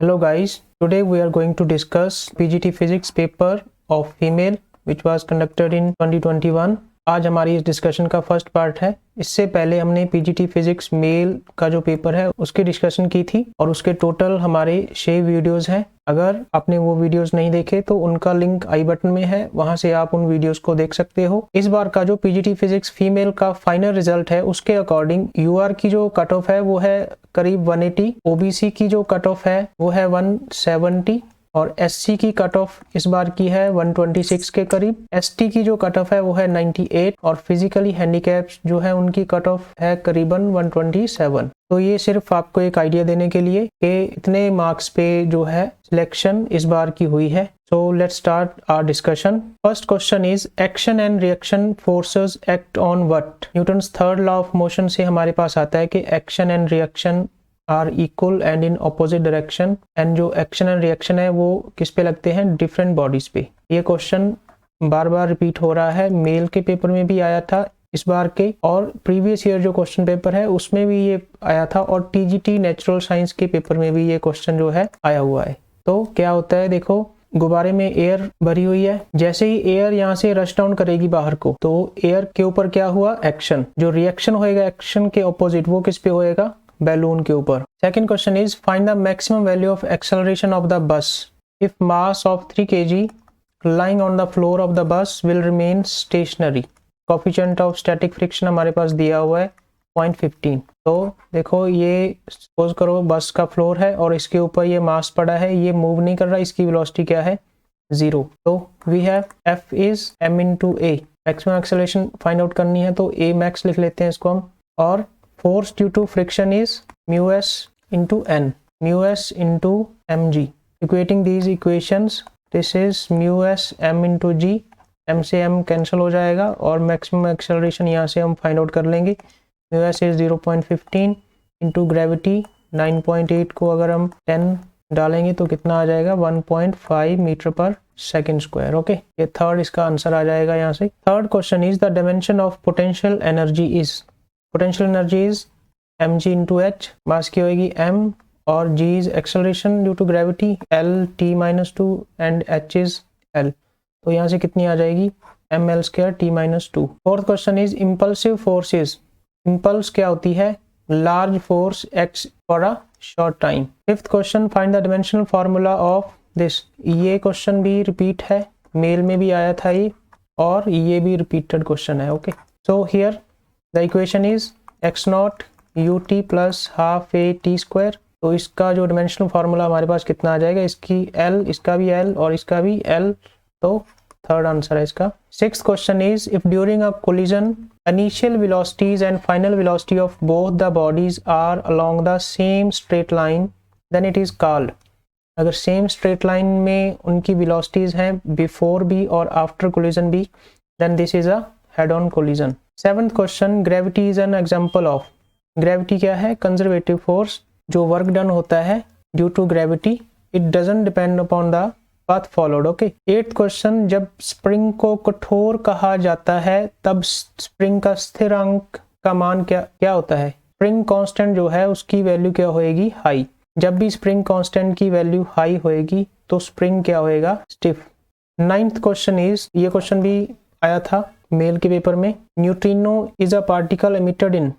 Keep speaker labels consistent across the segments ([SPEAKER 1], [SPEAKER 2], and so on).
[SPEAKER 1] Hello guys, today we are going to discuss PGT Physics paper of female which was conducted in 2021। आज हमारी इस discussion का first part है। इससे पहले हमने पीजीटी फिजिक्स मेल का जो पेपर है उसकी डिस्कशन की थी और उसके टोटल हमारे 6 वीडियोस हैं। अगर आपने वो वीडियोस नहीं देखे तो उनका लिंक आई बटन में है, वहां से आप उन वीडियोस को देख सकते हो। इस बार का जो पीजीटी फिजिक्स फीमेल का फाइनल रिजल्ट है उसके अकॉर्डिंग यूआर की जो कट ऑफ है वो है करीब 180, ओबीसी की जो कट ऑफ है वो है 170 और एससी की कट ऑफ इस बार की है 126 के करीब। एसटी की जो कट ऑफ है वो है 98 और फिजिकली हैंडीकैप्स जो है उनकी कट ऑफ है करीबन 127। तो ये सिर्फ आपको एक आइडिया देने के लिए कि इतने मार्क्स पे जो है सिलेक्शन इस बार की हुई है। So let's start our discussion. First question is action and reaction forces act on what? Newton's third law of motion से हमारे पास आता है कि action and reaction are equal and in opposite direction, and जो action and reaction है वो किस पे लगते हैं? different bodies पे। ये क्वेश्चन बार बार रिपीट हो रहा है, मेल के पेपर में भी आया था इस बार के, और प्रीवियस ईयर जो क्वेश्चन पेपर है उसमें भी ये आया था, और टीजीटी नेचुरल साइंस के पेपर में भी ये क्वेश्चन जो है आया हुआ है। तो क्या होता है, देखो गुब्बारे में एयर भरी हुई है, जैसे ही एयर यहाँ से रश डाउन करेगी बाहर को तो एयर के ऊपर क्या हुआ? एक्शन। जो रिएक्शन होएगा एक्शन के ऑपोजिट वो किस पे होएगा? बैलून के ऊपर। Second question is find the maximum value of acceleration of the bus if mass of 3 kg lying on the floor of the bus will remain stationary। Coefficient of static friction हमारे पास दिया हुआ है 0.15। तो देखो ये suppose करो बस का फ्लोर है और इसके ऊपर ये मास पड़ा है, ये मूव नहीं कर रहा, इसकी वेलोसिटी क्या है? 0। तो we have F is m into a। Maximum acceleration find out करनी है तो a max लिख लेते हैं इसको हम, और force due to friction is μs into n, μs into mg। Equating these equations, this is μs m into g, m से m कैंसिल हो जाएगा और मैक्सिमम एक्सेलरेशन यहाँ से हम फाइंड आउट कर लेंगे। μs इज 0.15 इंटू ग्रेविटी 9.8 को अगर हम 10 डालेंगे तो कितना आ जाएगा? 1.5 metre per second square. Okay, ये थर्ड इसका आंसर आ जाएगा यहाँ से। Third question is the dimension of potential energy is. Potential energy is mg into H, mass की होगी m और g is acceleration due to gravity l t-2 and h is l। तो यहाँ से कितनी आ जाएगी? ml² t-2। Fourth question is impulsive forces. Impulse क्या होती है? Large force act for a short time. Fifth question find the dimensional formula of this. ये क्वेश्चन भी रिपीट है, मेल में भी आया था ये, और ये भी रिपीटेड क्वेश्चन है। Okay, so here the equation is x0 ut plus half a t square. तो इसका जो डायमेंशनल फार्मूला हमारे पास कितना आ जाएगा? इसकी l, इसका भी l और इसका भी l, तो थर्ड आंसर है इसका। Sixth question is if during a collision initial velocities and final velocity of both the bodies are along the same straight line then it is called. अगर same straight line में उनकी velocities हैं before भी और after collision भी, then this is a head on collision. Seventh question gravity is an example of. Gravity क्या है? Conservative force, जो वर्क डन होता है due to gravity, it doesn't depend upon the path followed. Okay. Eighth question जब spring को कठोर कहा जाता है तब स्प्रिंग का स्थिरांक का मान क्या होता है? स्प्रिंग कांस्टेंट जो है उसकी वैल्यू क्या होएगी? हाई। जब भी स्प्रिंग कांस्टेंट की वैल्यू हाई होएगी तो स्प्रिंग क्या होएगा? स्टिफ। नाइन्थ क्वेश्चन इज, ये क्वेश्चन भी आया था मेल के पेपर में, neutrino is a particle emitted in.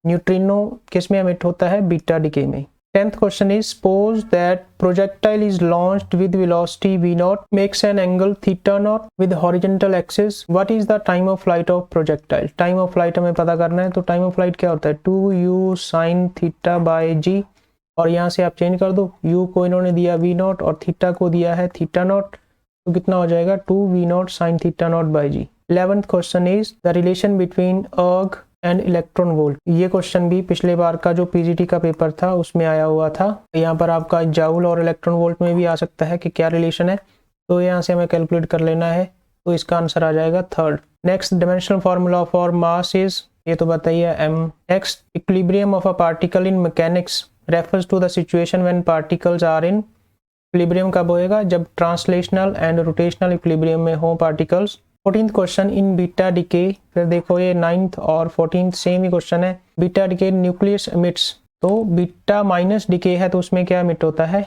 [SPEAKER 1] Neutrino किस में एमिट होता है? बीटा डिके में। 10th question is suppose that projectile is launched with velocity v0 makes an angle theta naught with horizontal axis. What is the time of flight of projectile? Time of flight हमें पता करना है, तो time of flight क्या होता है? 2u sin theta by g, और यहाँ से आप चेंज कर दो, u को इन्होंने दिया v0 और थीटा को दिया है थीटा नॉट, तो कितना हो जाएगा? 2v0 sin theta naught by g। 11th question is the relation between erg and electron volt. ये क्वेश्चन भी पिछले बार का जो पीजीटी का पेपर था उसमें आया हुआ था। यहाँ पर आपका जाउल और इलेक्ट्रॉन वोल्ट में भी आ सकता है कि क्या रिलेशन है, तो यहाँ से हमें कैलकुलेट कर लेना है, तो इसका आंसर आ जाएगा third. Next dimensional formula for mass is, ये तो बताइए m। Next equilibrium of a particle in mechanics refers to the situation when particles are in. Equilibrium कब होएगा? जब ट्रांसलेशनल एंड रोटेशनल इक्विलिब्रियम में हो particles. 14th question in beta decay, फिर देखो ये 9th और 14th सेम ही क्वेश्चन है। बीटा डिके न्यूक्लियस एमिट्स, तो बीटा माइनस डिके है तो उसमें क्या एमिट होता है?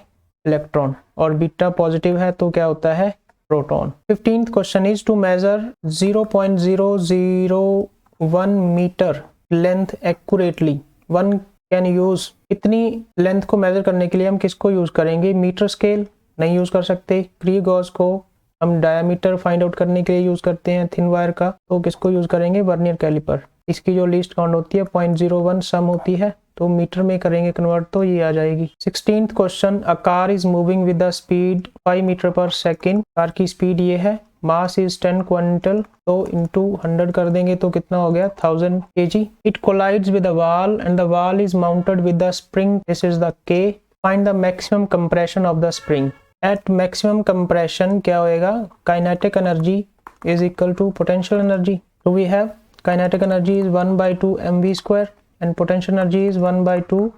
[SPEAKER 1] इलेक्ट्रॉन, और बीटा पॉजिटिव है तो क्या होता है, proton. 15th question is to measure 0.001 metre length accurately one can use. इतनी लेंथ को मेजर करने के लिए हम किसको यूज करेंगे, मीटर स्केल नहीं यूज कर सकते, क्री गॉस को हम डायमीटर फाइंड आउट करने के लिए यूज करते हैं थिन वायर का, तो किसको यूज करेंगे, वर्नियर कैलिपर। इसकी जो लीस्ट काउंट होती है 0.01 सम होती है, तो मीटर में करेंगे कन्वर्ट तो ये आ जाएगी। 16th question, a car is moving with the speed 5 metre per second. Car की स्पीड ये है, मास इज 10 क्विंटल, तो इंटू 100 कर देंगे तो कितना हो गया 1000 kg। It collides with the wall and the wall is mounted with the spring, this is the K. Find the maximum compression of the spring. At maximum compression क्या होएगा, kinetic energy is equal to potential energy. तो we have kinetic energy is 1/2 mv² and potential energy is 1/2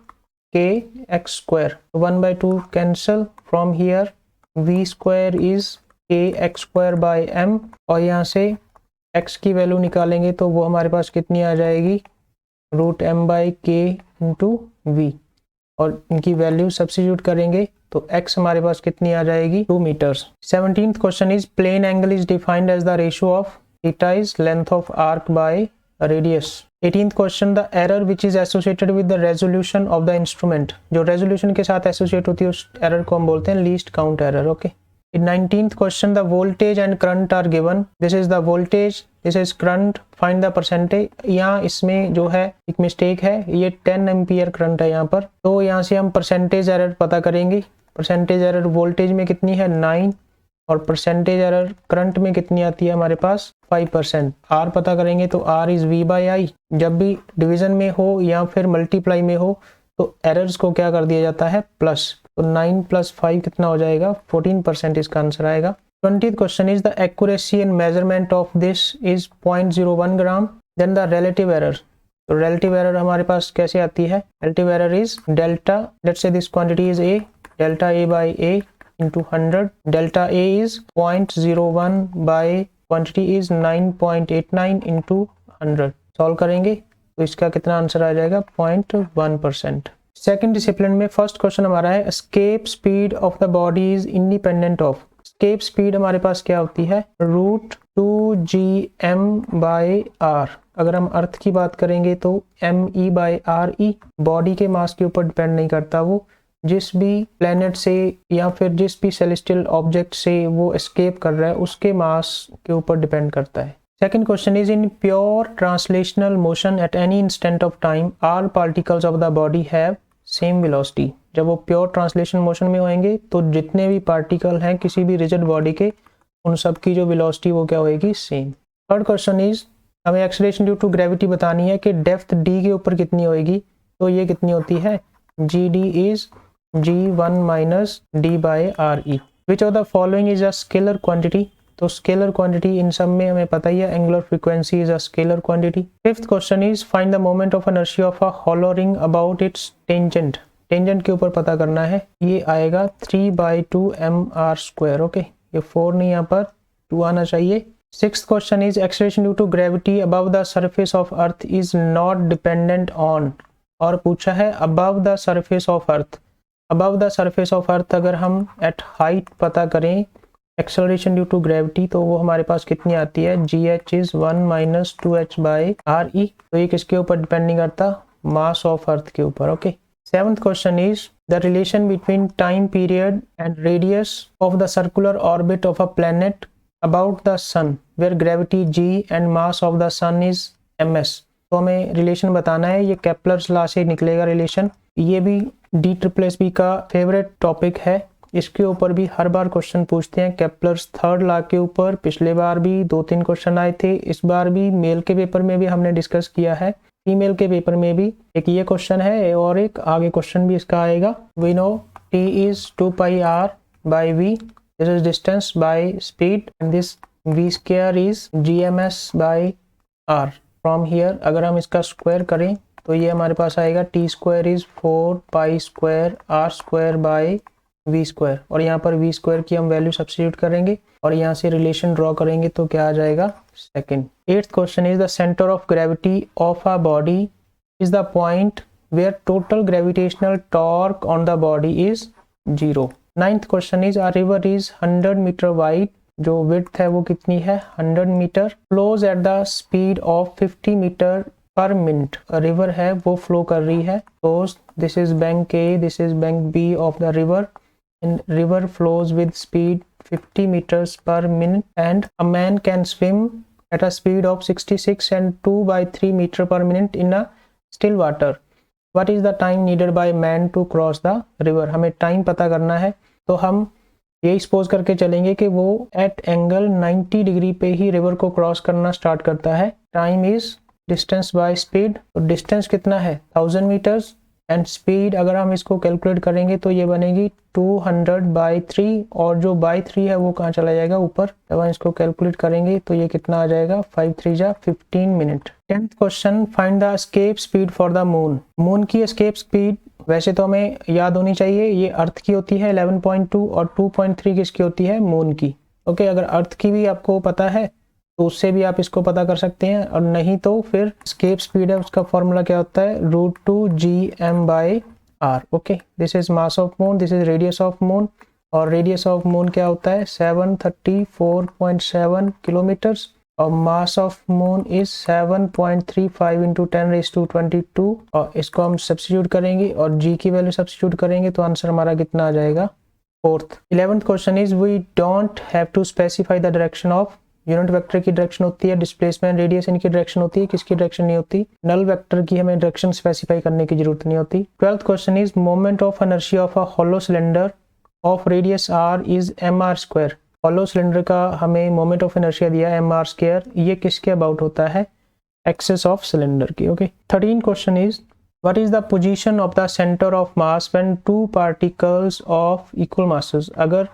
[SPEAKER 1] kx². 1/2 cancel from here, v² is kx²/m, और यहाँ से x की value निकालेंगे तो वो हमारे पास कितनी आ जाएगी, √m/k × v, और इनकी वैल्यू सब्स्टिट्यूट करेंगे तो x हमारे पास कितनी आ जाएगी, 2 metres. 17th question is plane angle is defined as the ratio of theta is length of arc by radius. 18th question, the error which is associated with the resolution of the instrument. जो resolution के साथ associate होती है उस error को हम बोलते हैं least count error. Okay. 19th question, the voltage and current are given, this is the voltage, this is current, find the percentage. यहाँ इसमें जो है एक मिस्टेक है, ये 10 एम्पियर करंट है यहाँ पर, तो यहाँ से हम परसेंटेज एरर पता करेंगे। परसेंटेज एरर वोल्टेज में कितनी है, 9, और परसेंटेज एरर करंट में कितनी आती है हमारे पास, 5%। आर पता करेंगे तो आर इज v/i। जब भी डिवीजन में हो या फिर मल्टीप्लाई में हो तो एरर्स को क्या कर दिया जाता है, प्लस, तो 9 + 5 कितना हो जाएगा, 14% इसका आंसर आएगा। 20th question is the accuracy and measurement of this is 0.01 gram. Then the relative error, तो रिलेटिव एरर हमारे पास कैसे आती है, relative error is delta, let's say this quantity is a, delta a/a into 100, delta A is 0.01 by quantity is 9.89 into 100। Solve करेंगे तो इसका कितना आंसर आ जाएगा, 0.1%। सेकंड डिसिप्लिन में फर्स्ट क्वेश्चन हमारा है escape speed of the body is independent of. Escape speed हमारे पास क्या होती है, √2gm/r। अगर हम अर्थ की बात करेंगे तो me/re, बॉडी के मास के ऊपर डिपेंड नहीं करता, वो जिस भी प्लेनेट से या फिर जिस भी सेलेस्टियल ऑब्जेक्ट से वो एस्केप कर रहा है उसके मास के ऊपर डिपेंड करता है। Second question is in pure translational motion at any instant of time all particles of the body have same velocity. जब वो प्योर ट्रांसलेशन मोशन में होंगे तो जितने भी पार्टिकल हैं किसी भी रिजिड बॉडी के, उन सब की जो वेलोसिटी वो क्या होगी, सेम। थर्ड क्वेश्चन इज हमें एक्सेलरेशन ड्यू टू ग्रेविटी बतानी है कि डेप्थ डी के ऊपर कितनी होगी, तो ये कितनी होती है, GD is g1 - d/re। Which of the following is a scalar quantity, तो स्केलर क्वांटिटी इन सब में हमें पता ही है, angular frequency is a scalar quantity. Fifth question is find the moment of inertia of a hollow ring about it's tangent. Tangent के ऊपर पता करना है, ये आएगा 3/2 mr²। ओके, ये 4 नहीं, यहाँ पर 2 आना चाहिए। Sixth question is acceleration due to gravity above the surface of earth is not dependent on, और पूछा है above the surface of earth. Above the surface of earth अगर हम एट हाइट पता करें एक्सेलरेशन ड्यू टू ग्रेविटी, तो वो हमारे पास कितनी आती है, GH इज 1 - 2h/re। तो ये किसके ऊपर डिपेंड नहीं करता, मास ऑफ अर्थ के ऊपर। Okay. Seventh question is the relation between time period and radius of the circular orbit of a planet about the sun where gravity G and mass of the sun is ms। तो हमें relation बताना है, ये Kepler's law से निकलेगा relation. ये भी DSSB का फेवरेट टॉपिक है, इसके ऊपर भी हर बार क्वेश्चन पूछते हैं। केपलर्स थर्ड लॉ के ऊपर पिछले बार भी 2-3 क्वेश्चन आए थे, इस बार भी मेल के पेपर में भी हमने डिस्कस किया है, फीमेल के पेपर में भी एक ये क्वेश्चन है और एक आगे क्वेश्चन भी इसका आएगा। We know T is 2πr/v, this is distance by speed and this v² is gms/r। From here अगर हम इसका स्क्वायर करें तो ये हमारे पास आएगा T² इज 4π² r²/v², और यहाँ पर v² की हम वैल्यू सब्स्टिट्यूट करेंगे और यहाँ से रिलेशन ड्रॉ करेंगे तो क्या आ जाएगा, second. Eighth question is the centre of gravity of a body is the point where total gravitational torque on the body is 0। Ninth question is, a river is 100 metre wide, जो width है वो कितनी है 100 metre, flows at the speed of 50 metre पर minute. River है वो flow कर रही है, तो this is bank A, this is bank B of the river, and river flows with speed 50 meters per minute and a man can swim at a speed of 66 and 2/3 meter per minute in a still water. What is the time needed by man to cross the river? हमें time पता करना है, तो हम ये suppose करके चलेंगे कि वो एट एंगल 90 डिग्री पे ही रिवर को क्रॉस करना स्टार्ट करता है। Time is distance by speed, तो डिस्टेंस कितना है 1000 मीटर्स, एंड स्पीड अगर हम इसको कैलकुलेट करेंगे तो ये बनेगी 200/3, और जो बाई 3 है वो कहाँ चला जाएगा ऊपर, जब हम इसको कैलकुलेट करेंगे तो ये कितना आ जाएगा 5 3 जा 15 minute. 10th question, find the escape speed for the moon. Moon की एस्केप स्पीड वैसे तो हमें याद होनी चाहिए, ये अर्थ की होती है 11.2 और 2.3 किसकी होती है मून की। ओके, अगर अर्थ की भी आपको पता है तो उससे भी आप इसको पता कर सकते हैं, और नहीं तो फिर एस्केप स्पीड है उसका फॉर्मूला क्या होता है √2gm/r। Okay, this is mass of moon, this is radius of moon, और रेडियस ऑफ मून क्या होता है 734.7 किलोमीटर्स, और मास ऑफ मून इज 7.35 × 10⁻²2, और इसको हम सब्स्टिट्यूट करेंगे और g की वैल्यू सब्स्टिट्यूट करेंगे तो आंसर हमारा कितना आ जाएगा 4th। 11th question is, we don't have to specify the direction of. Unit vector की डायरेक्शन होती है, डिस्प्लेसमेंट रेडियस इनकी डायरेक्शन होती है, किसकी डायरेक्शन नहीं होती, नल वेक्टर की हमें डायरेक्शन स्पेसिफाई करने की जरूरत नहीं होती। 12th question is, moment of inertia of a hollow cylinder of radius r is mr²। Hollow cylinder का हमें मोमेंट ऑफ इनर्शिया दिया mr², ये किसके अबाउट होता है एक्सेस ऑफ सिलेंडर की। Okay, 13 question is, what is the position of the centre of mass when two particles of equal masses. अगर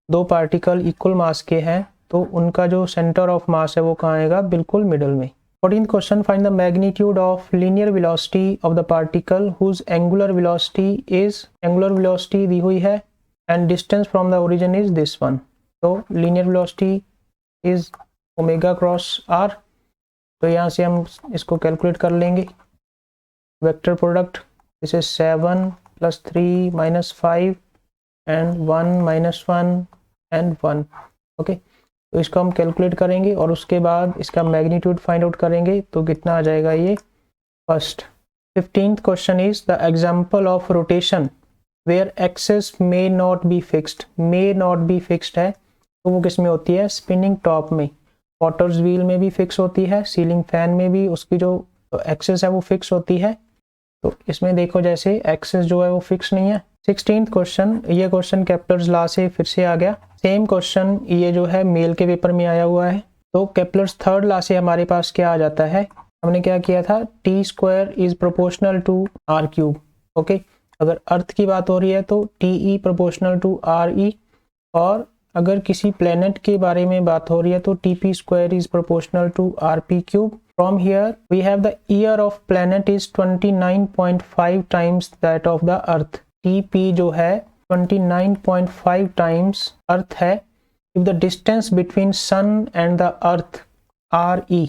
[SPEAKER 1] दो पार्टिकल इक्वल मास के हैं तो उनका जो सेंटर ऑफ मास है वो कहाँ आएगा, बिल्कुल मिडल में। 14th question, find the magnitude of linear velocity of the particle whose angular velocity is, angular velocity दी हुई है and distance from the origin is this one. तो linear velocity is omega cross r, तो यहाँ से हम इसको calculate कर लेंगे। Vector product, this is 7 + 3 - 5 and 1 - 1 and 1। Okay, तो इसको हम कैलकुलेट करेंगे और उसके बाद इसका मैग्नीट्यूड फाइंड आउट करेंगे तो कितना आ जाएगा ये first. 15th question is, the example of rotation where axis may not be fixed. May not be fixed है तो वो किस में होती है, स्पिनिंग टॉप में, पॉटर्स व्हील में भी फिक्स होती है, सीलिंग फैन में भी उसकी जो एक्सेस है वो फिक्स होती है। तो इसमें देखो जैसे एक्सेस जो है वो फिक्स नहीं है। 16th क्वेश्चन, ये क्वेश्चन केपलर्स लॉ से फिर से आ गया। सेम क्वेश्चन ये जो है मेल के पेपर में आया हुआ है। तो केपलर्स थर्ड लॉ से हमारे पास क्या आ जाता है, हमने क्या किया था, t² is proportional to r³। Okay, अगर अर्थ की बात हो रही है तो TE प्रोपोर्शनल टू RE, और अगर किसी प्लेनेट के बारे में बात हो रही है तो TP² is proportional to RP³। From here we have the year of planet is 29.5 times that of the earth. TP जो है 29.5 times earth है। If the distance between sun and the earth RE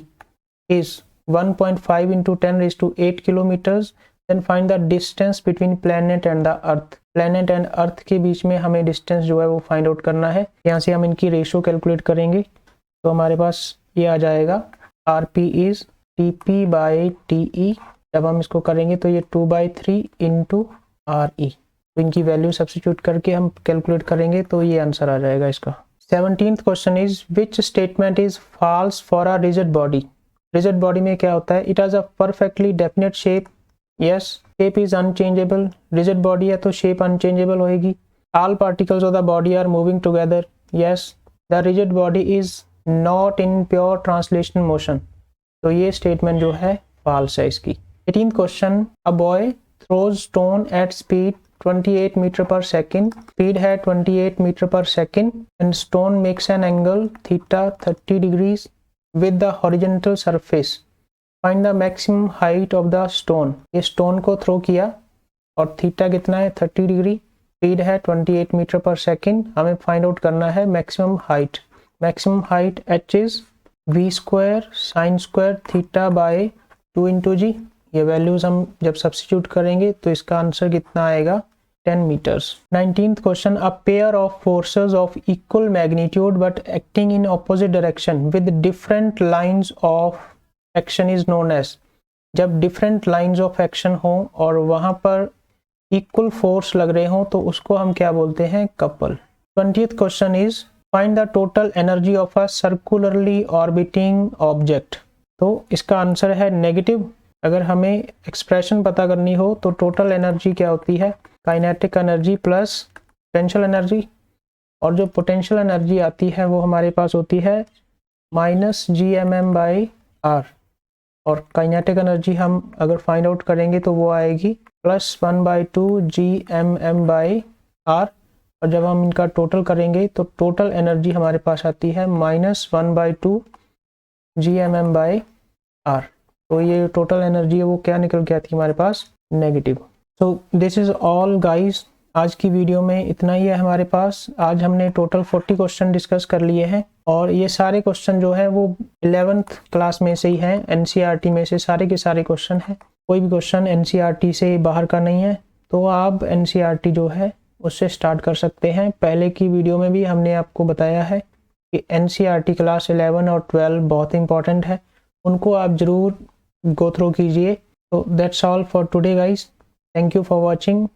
[SPEAKER 1] is 1.5 × 10⁸ kilometers, then find the distance between planet and the earth. planet and earth के बीच में हमें distance जो है वो find out करना है। यहाँ से हम इनकी रेशो कैलकुलेट करेंगे तो हमारे पास ये आ जाएगा RP is TP/TE। जब हम इसको करेंगे तो ये 2/3 × RE, तो इनकी वैल्यू सब्स्टिट्यूट करके हम कैलकुलेट करेंगे तो ये आंसर आ जाएगा इसका। 17th question is, which statement is false for a rigid body. Rigid body में क्या होता है, it has a perfectly definite shape, yes, shape is unchangeable. Rigid body है तो शेप अनचेंजेबल होएगी। All particles of the body are moving together, yes, the rigid body is not in pure translation motion, तो ये statement जो है false है इसकी। 18th question, a boy throws stone at speed 28 metre per second, speed है 28 metre per second, and stone makes an angle theta 30 degrees with the horizontal surface, find the maximum height of the stone. ये stone को throw किया और theta कितना है 30 degree, speed है 28 metre per second, हमें find out करना है maximum height. Maximum height h is v² sin² θ/2 × g। ये वैल्यूज हम जब सब्स्टिट्यूट करेंगे तो इसका आंसर कितना आएगा 10 meters. 19th question, a pair of forces of equal magnitude but acting in opposite direction with different lines of action is known as. जब different lines of action हो और वहां पर equal force लग रहे हो तो उसको हम क्या बोलते हैं? couple. 20th question is find the total energy of a circularly orbiting object. तो इसका आंसर है नेगेटिव। अगर हमें एक्सप्रेशन पता करनी हो तो टोटल एनर्जी क्या होती है? Kinetic energy plus potential energy, और जो पोटेंशियल एनर्जी आती है वो हमारे पास होती है -gmm/r, और काइनेटिक एनर्जी हम अगर फाइंड आउट करेंगे तो वो आएगी +1/2 gmm/r, और जब हम इनका टोटल करेंगे तो टोटल एनर्जी हमारे पास आती है -1/2 gmm/r। तो ये टोटल एनर्जी है वो क्या निकल के आती है हमारे पास? Negative. So this is all guys, आज की वीडियो में इतना ही है हमारे पास। आज हमने टोटल 40 क्वेश्चन डिस्कस कर लिए हैं, और ये सारे क्वेश्चन जो है वो 11th क्लास में से ही हैं, एनसीईआरटी में से सारे के सारे क्वेश्चन हैं। कोई भी क्वेश्चन एनसीईआरटी से बाहर का नहीं है, तो आप एनसीईआरटी जो है उससे स्टार्ट कर सकते हैं। पहले की वीडियो में भी हमने आपको बताया है कि एनसीईआरटी क्लास 11 और 12 बहुत इंपॉर्टेंट है, उनको आप ज़रूर गो थ्रू कीजिए। तो that's all for today guys, thank you for watching.